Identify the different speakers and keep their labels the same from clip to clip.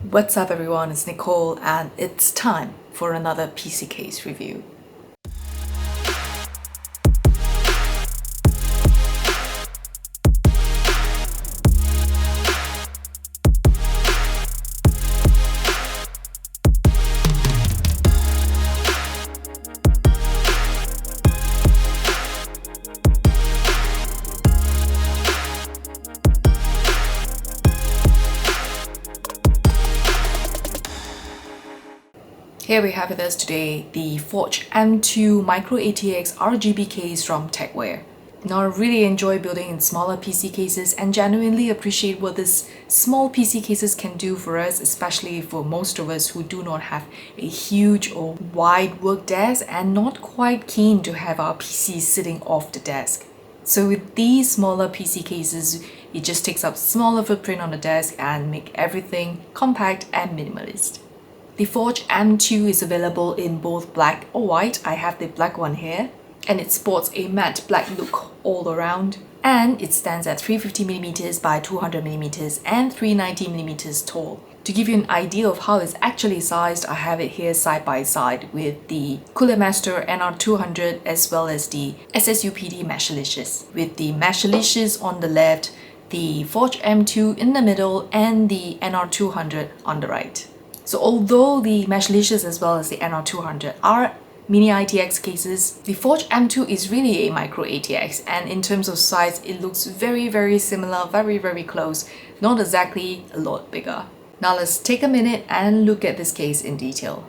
Speaker 1: What's up everyone, it's Nicole and it's time for another PC case review. Here we have with us today the Forge M2 Micro ATX RGB case from Tecware. Now I really enjoy building in smaller PC cases and genuinely appreciate what these small PC cases can do for us, especially for most of us who do not have a huge or wide work desk and not quite keen to have our PC sitting off the desk. So with these smaller PC cases, it just takes up smaller footprint on the desk and make everything compact and minimalist. The Forge M2 is available in both black or white. I have the black one here, and it sports a matte black look all around. And it stands at 350mm by 200mm and 390mm tall. To give you an idea of how it's actually sized, I have it here side by side with the Cooler Master NR200 as well as the SSUPD Meshlicious. With the Meshlicious on the left, the Forge M2 in the middle, and the NR200 on the right. So although the Meshlicious as well as the NR200 are mini ITX cases, the Forge M2 is really a micro ATX, and in terms of size it looks very similar, very close, not exactly a lot bigger. Now let's take a minute and look at this case in detail.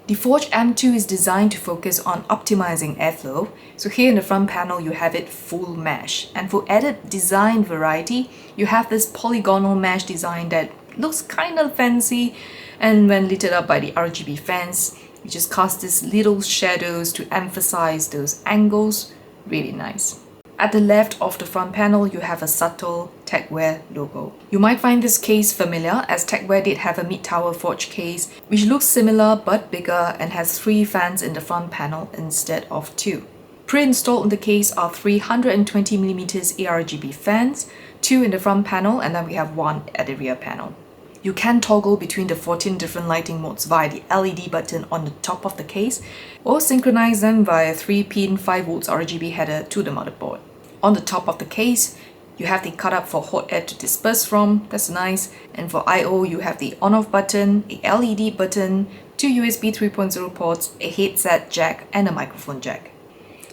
Speaker 1: The Forge M2 is designed to focus on optimizing airflow. So here in the front panel you have it full mesh, and for added design variety you have this polygonal mesh design that looks kind of fancy, and when lit up by the RGB fans, you just cast these little shadows to emphasize those angles. Really nice. At the left of the front panel, you have a subtle Tecware logo. You might find this case familiar, as Tecware did have a mid-tower forge case which looks similar but bigger and has 3 fans in the front panel instead of 2. Pre-installed in the case are 320mm ARGB fans, 2 in the front panel, and then we have 1 at the rear panel. You can toggle between the 14 different lighting modes via the LED button on the top of the case, or synchronize them via 3-pin 5V RGB header to the motherboard. On the top of the case, you have the cutout for hot air to disperse from, that's nice, and for I/O you have the on-off button, a LED button, 2 USB 3.0 ports, a headset jack, and a microphone jack.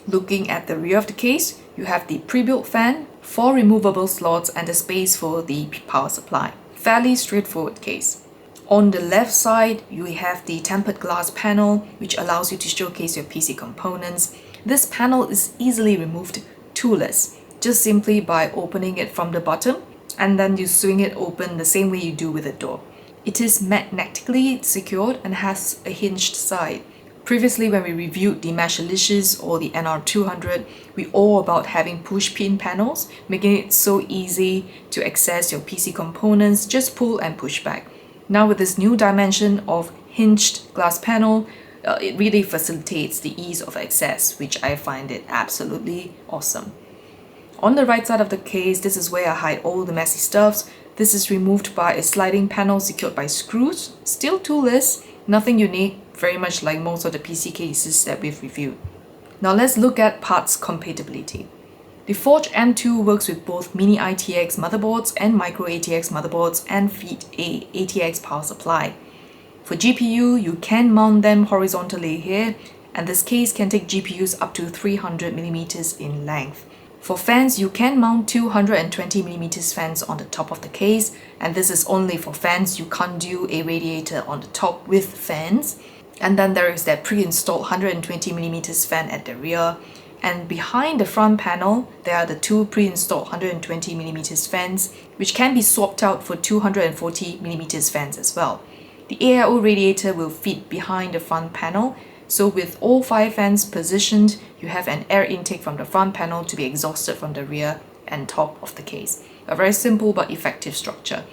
Speaker 1: Looking at the rear of the case, you have the pre-built fan, 4 removable slots, and the space for the power supply. Fairly straightforward case. On the left side, you have the tempered glass panel, which allows you to showcase your PC components. This panel is easily removed toolless, just simply by opening it from the bottom, and then you swing it open the same way you do with a door. It is magnetically secured and has a hinged side. Previously, when we reviewed the Meshlicious or the NR200, we all about having push pin panels, making it so easy to access your PC components, just pull and push back. Now with this new dimension of hinged glass panel, it really facilitates the ease of access, which I find it absolutely awesome. On the right side of the case, this is where I hide all the messy stuffs. This is removed by a sliding panel secured by screws, still toolless, nothing unique, very much like most of the PC cases that we've reviewed. Now let's look at parts compatibility. The Forge M2 works with both mini ITX motherboards and micro ATX motherboards and feed a ATX power supply. For GPU, you can mount them horizontally here, and this case can take GPUs up to 300mm in length. For fans, you can mount 220mm fans on the top of the case, and this is only for fans. You can't do a radiator on the top with fans. And then there is that pre-installed 120mm fan at the rear. And behind the front panel, there are the 2 pre-installed 120mm fans, which can be swapped out for 240mm fans as well. The AIO radiator will fit behind the front panel, so with all 5 fans positioned, you have an air intake from the front panel to be exhausted from the rear and top of the case. A very simple but effective structure.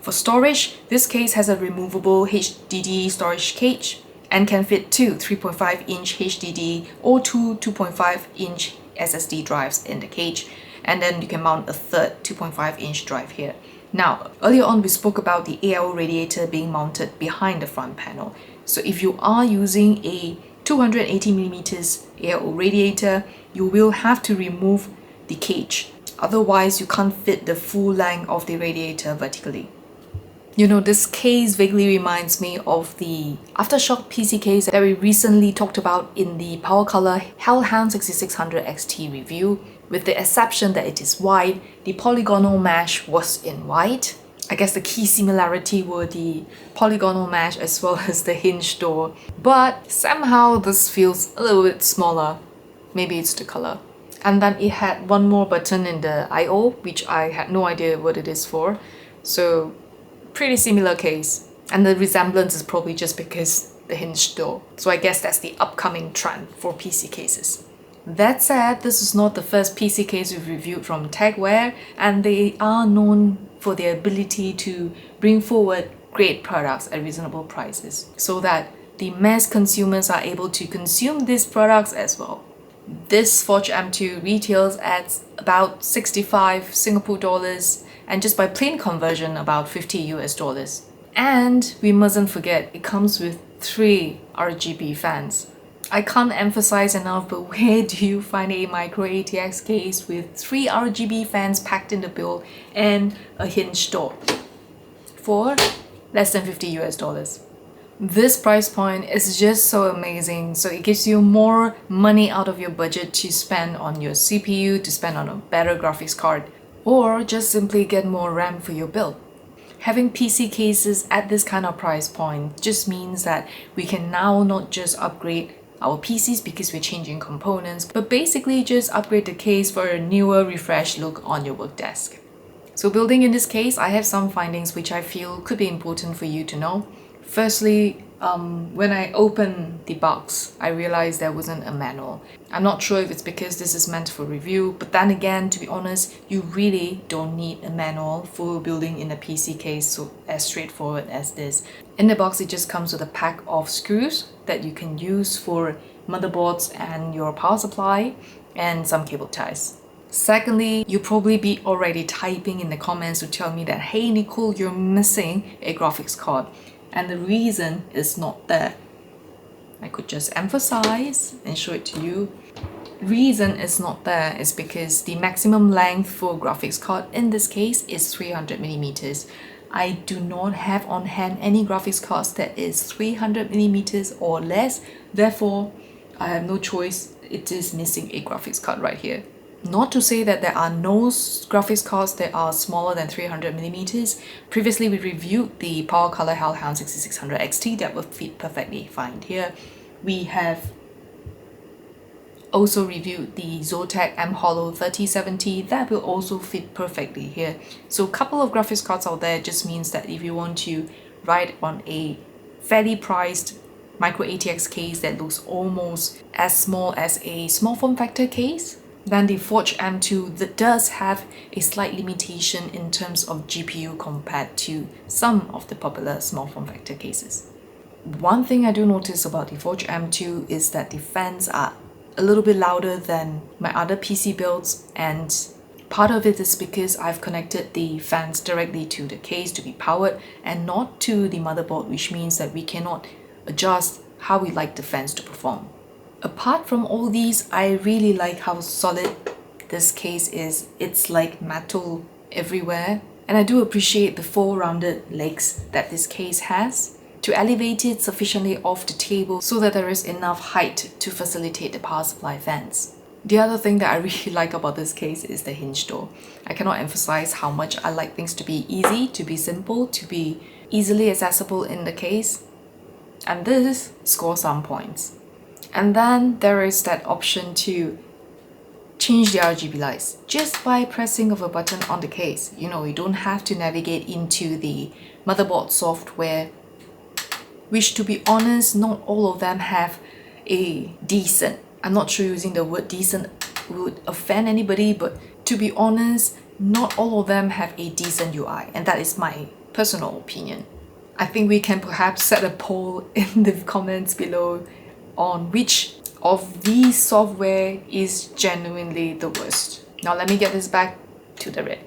Speaker 1: For storage, this case has a removable HDD storage cage and can fit 2 3.5-inch HDD or 2 2.5-inch SSD drives in the cage, and then you can mount a third 2.5-inch drive here. Now, earlier on we spoke about the AO radiator being mounted behind the front panel. So if you are using a 280mm AO radiator, you will have to remove the cage. Otherwise, you can't fit the full length of the radiator vertically. You know, this case vaguely reminds me of the Aftershock PC case that we recently talked about in the Power Color Hellhound 6600 XT review. With the exception that it is white, the polygonal mesh was in white. I guess the key similarity were the polygonal mesh as well as the hinge door. But somehow this feels a little bit smaller. Maybe it's the color. And then it had one more button in the I/O, which I had no idea what it is for. So pretty similar case. And the resemblance is probably just because the hinge door. So I guess that's the upcoming trend for PC cases. That said, this is not the first PC case we've reviewed from Tecware, and they are known for their ability to bring forward great products at reasonable prices so that the mass consumers are able to consume these products as well. This Forge M2 retails at about 65 Singapore dollars, and just by plain conversion about 50 US dollars. And we mustn't forget, it comes with 3 RGB fans. I can't emphasize enough, but where do you find a micro ATX case with 3 RGB fans packed in the build and a hinge door for less than 50 US dollars? This price point is just so amazing, so it gives you more money out of your budget to spend on your CPU, to spend on a better graphics card, or just simply get more RAM for your build. Having PC cases at this kind of price point just means that we can now not just upgrade our PCs because we're changing components, but basically just upgrade the case for a newer, refreshed look on your work desk. So building in this case, I have some findings which I feel could be important for you to know. Firstly, when I opened the box, I realized there wasn't a manual. I'm not sure if it's because this is meant for review, but then again, to be honest, you really don't need a manual for building in a PC case so as straightforward as this. In the box, it just comes with a pack of screws that you can use for motherboards and your power supply, and some cable ties. Secondly, you'll probably be already typing in the comments to tell me that, hey Nicole, you're missing a graphics card. And the reason is not there. I could just emphasize and show it to you. Reason is not there is because the maximum length for graphics card in this case is 300mm. I do not have on hand any graphics cards that is 300mm or less. Therefore, I have no choice. It is missing a graphics card right here. Not to say that there are no graphics cards that are smaller than 300mm. Previously, we reviewed the Power Color Hellhound 6600 XT that will fit perfectly fine here. We have also reviewed the Zotac M-Hollow 3070 that will also fit perfectly here. So a couple of graphics cards out there just means that if you want to ride on a fairly priced micro ATX case that looks almost as small as a small form factor case, then the Forge M2 that does have a slight limitation in terms of GPU compared to some of the popular small form factor cases. One thing I do notice about the Forge M2 is that the fans are a little bit louder than my other PC builds, and part of it is because I've connected the fans directly to the case to be powered and not to the motherboard, which means that we cannot adjust how we like the fans to perform. Apart from all these, I really like how solid this case is. It's like metal everywhere. And I do appreciate the 4 rounded legs that this case has to elevate it sufficiently off the table so that there is enough height to facilitate the power supply fans. The other thing that I really like about this case is the hinge door. I cannot emphasize how much I like things to be easy, to be simple, to be easily accessible in the case. And this scores some points. And then there is that option to change the RGB lights just by pressing of a button on the case. You know, you don't have to navigate into the motherboard software, which, to be honest, not all of them have a decent. I'm not sure using the word decent would offend anybody, but to be honest, not all of them have a decent UI, and that is my personal opinion. I think we can perhaps set a poll in the comments below on which of these software is genuinely the worst. Now let me get this back to the red.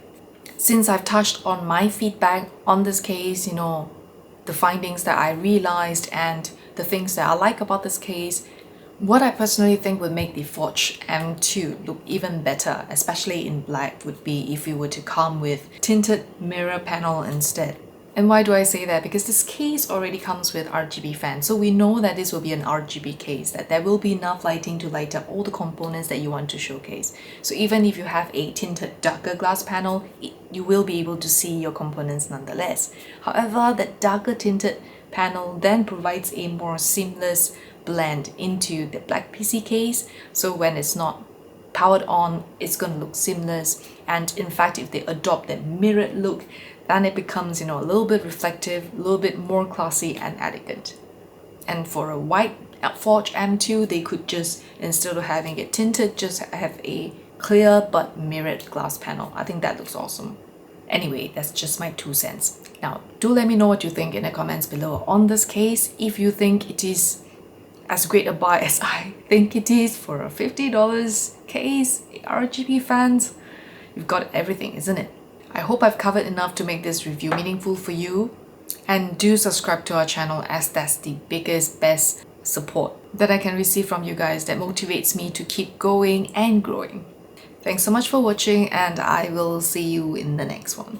Speaker 1: Since I've touched on my feedback on this case, the findings that I realized and the things that I like about this case, what I personally think would make the Forge M2 look even better, especially in black, would be if it were to come with tinted mirror panel instead. And why do I say that? Because this case already comes with RGB fans, so we know that this will be an RGB case, that there will be enough lighting to light up all the components that you want to showcase. So even if you have a tinted darker glass panel, you will be able to see your components nonetheless. However, that darker tinted panel then provides a more seamless blend into the black PC case, so when it's not powered on, it's going to look seamless. And in fact, if they adopt that mirrored look, then it becomes, a little bit reflective, a little bit more classy and elegant. And for a white Forge M2, they could just, instead of having it tinted, just have a clear but mirrored glass panel. I think that looks awesome. Anyway, that's just my 2 cents. Now, do let me know what you think in the comments below on this case. If you think it is as great a buy as I think it is for a $50 case, RGB fans, you've got everything, isn't it? I hope I've covered enough to make this review meaningful for you. And do subscribe to our channel, as that's the biggest, best support that I can receive from you guys that motivates me to keep going and growing. Thanks so much for watching, and I will see you in the next one.